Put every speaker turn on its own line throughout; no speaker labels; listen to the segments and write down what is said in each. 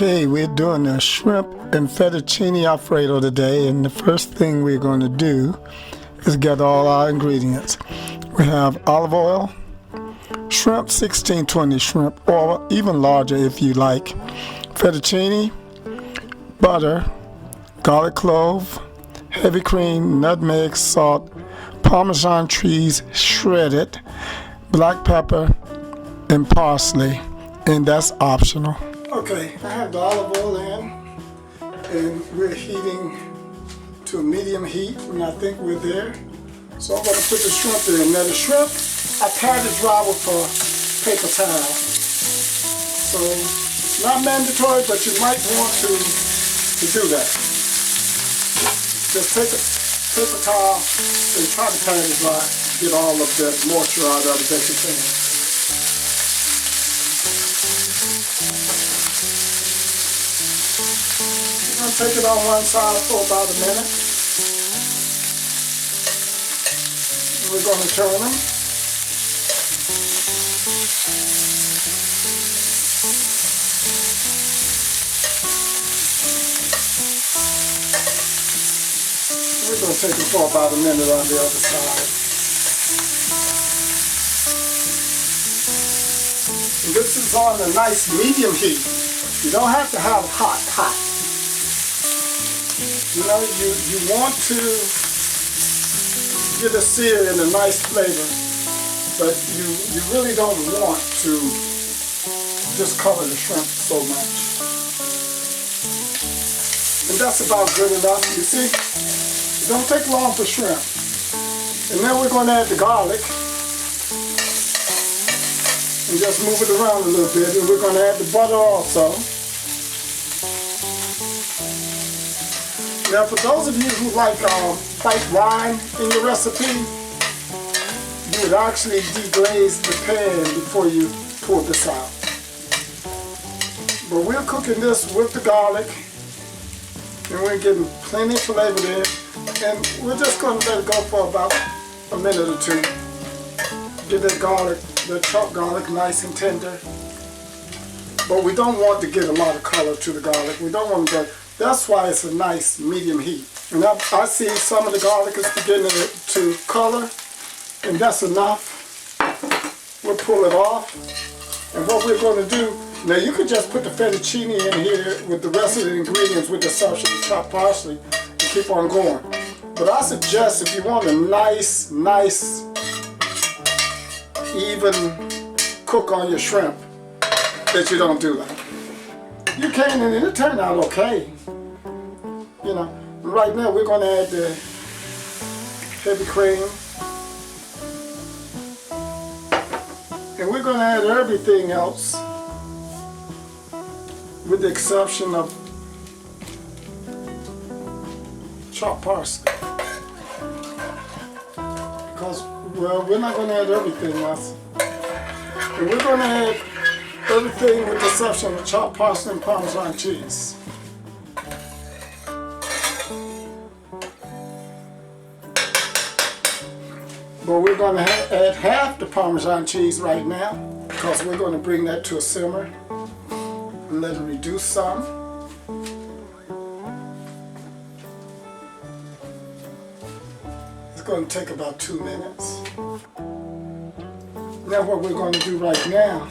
Okay, we're doing a shrimp and fettuccine Alfredo today, and the first thing we're going to do is get all our ingredients. We have olive oil, shrimp, 1620 shrimp, or even larger if you like, fettuccine, butter, garlic clove, heavy cream, nutmeg, salt, parmesan cheese shredded, black pepper, and parsley, and that's optional. Okay, I have the olive oil in, and we're heating to a medium heat, and I think we're there. So I'm going to put the shrimp in. Now the shrimp, I pat it dry with a paper towel. So it's not mandatory, but you might want to do that. Just take a paper towel and try to pat it dry, get all of the moisture out of it that you can. I'm going to take it on one side for about a minute. And we're going to turn them. We're going to take it for about a minute on the other side. And this is on a nice medium heat. You don't have to have hot. You know, you want to get a sear and a nice flavor, but you really don't want to discolor the shrimp so much. And that's about good enough. You see, it don't take long for shrimp. And then we're going to add the garlic and just move it around a little bit. And we're going to add the butter also. Now, for those of you who like white wine in your recipe, you would actually deglaze the pan before you pour this out. But we're cooking this with the garlic, and we're getting plenty of flavor there. And we're just going to let it go for about a minute or two. Get that garlic, the chopped garlic, nice and tender. But we don't want to get a lot of color to the garlic. We don't want to get. That's why it's a nice medium heat. And I see some of the garlic is beginning to color, and that's enough. We'll pull it off. And what we're going to do, now you could just put the fettuccine in here with the rest of the ingredients with the exception of chopped parsley and keep on going. But I suggest if you want a nice, even cook on your shrimp, that you don't do that. You can, and it'll turn out okay. You know, right now we're going to add the heavy cream. And we're going to add everything else with the exception of chopped parsley. Because, well, we're not going to add everything else. And we're going to add everything with the exception of chopped parsley and parmesan cheese. But we're going to add half the parmesan cheese right now, because we're going to bring that to a simmer and let it reduce some. It's going to take about 2 minutes. Now what we're going to do right now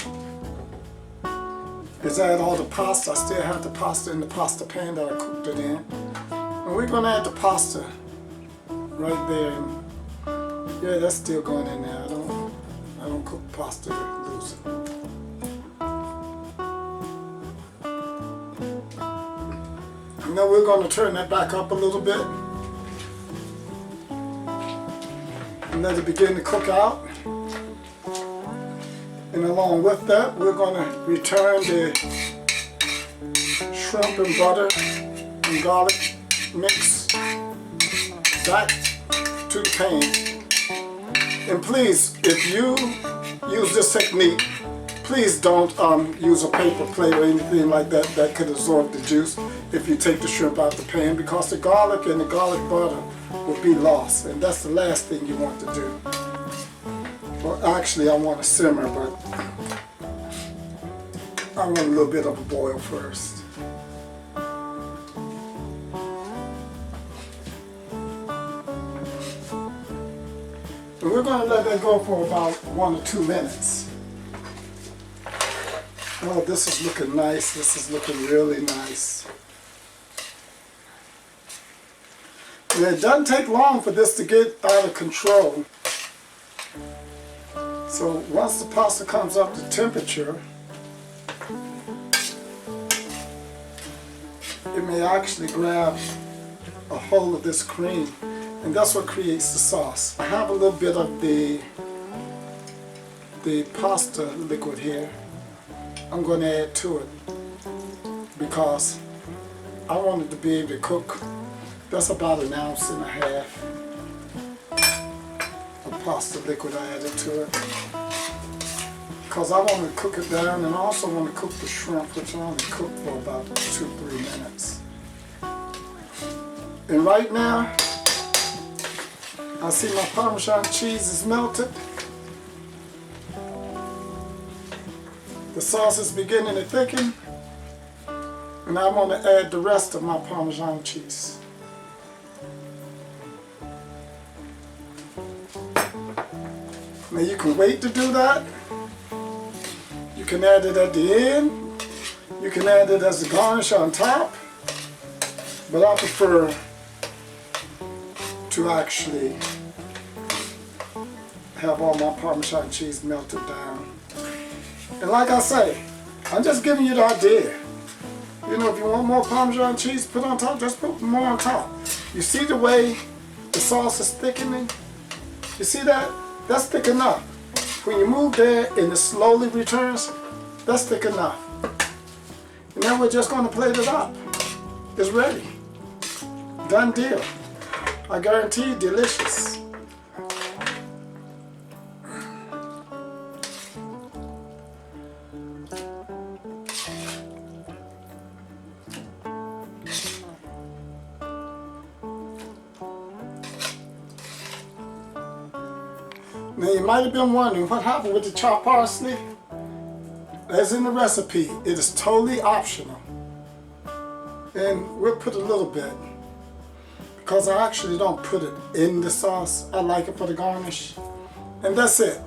is add all the pasta. I still have the pasta in the pasta pan that I cooked it in. And we're going to add the pasta right there. And yeah, that's still going in there. I don't cook pasta to lose it. Now we're going to turn that back up a little bit and let it begin to cook out. And along with that, we're going to return the shrimp and butter and garlic mix back to the pan. And please, if you use this technique, please don't use a paper plate or anything like that that could absorb the juice if you take the shrimp out the pan, because the garlic and the garlic butter will be lost, and that's the last thing you want to do. Well, actually I want to simmer, but I want a little bit of a boil first. And we're going to let that go for about 1 or 2 minutes. Oh, this is looking nice. This is looking really nice. And it doesn't take long for this to get out of control. So once the pasta comes up to temperature, it may actually grab a hold of this cream, and that's what creates the sauce. I have a little bit of the pasta liquid here. I'm going to add to it because I want it to be able to cook. That's about 1.5 ounces of pasta liquid I added to it, because I want to cook it down, and I also want to cook the shrimp, which I only cook for about 2-3 minutes. And right now, I see my Parmesan cheese is melted. The sauce is beginning to thicken, and I want to add the rest of my Parmesan cheese. Now you can wait to do that. You can add it at the end. You can add it as a garnish on top. But I prefer to actually have all my Parmesan cheese melted down. And like I say, I'm just giving you the idea. You know, if you want more Parmesan cheese put on top, just put more on top. You see the way the sauce is thickening? You see that? That's thick enough. When you move there and it slowly returns, that's thick enough. And then we're just going to plate it up. It's ready. Done deal. I guarantee delicious. Now you might have been wondering what happened with the chopped parsley. As in the recipe, it is totally optional. And we'll put a little bit, because I actually don't put it in the sauce. I like it for the garnish. And that's it.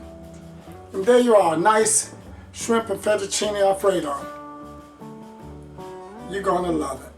And there you are, nice shrimp and fettuccine Alfredo. You're gonna love it.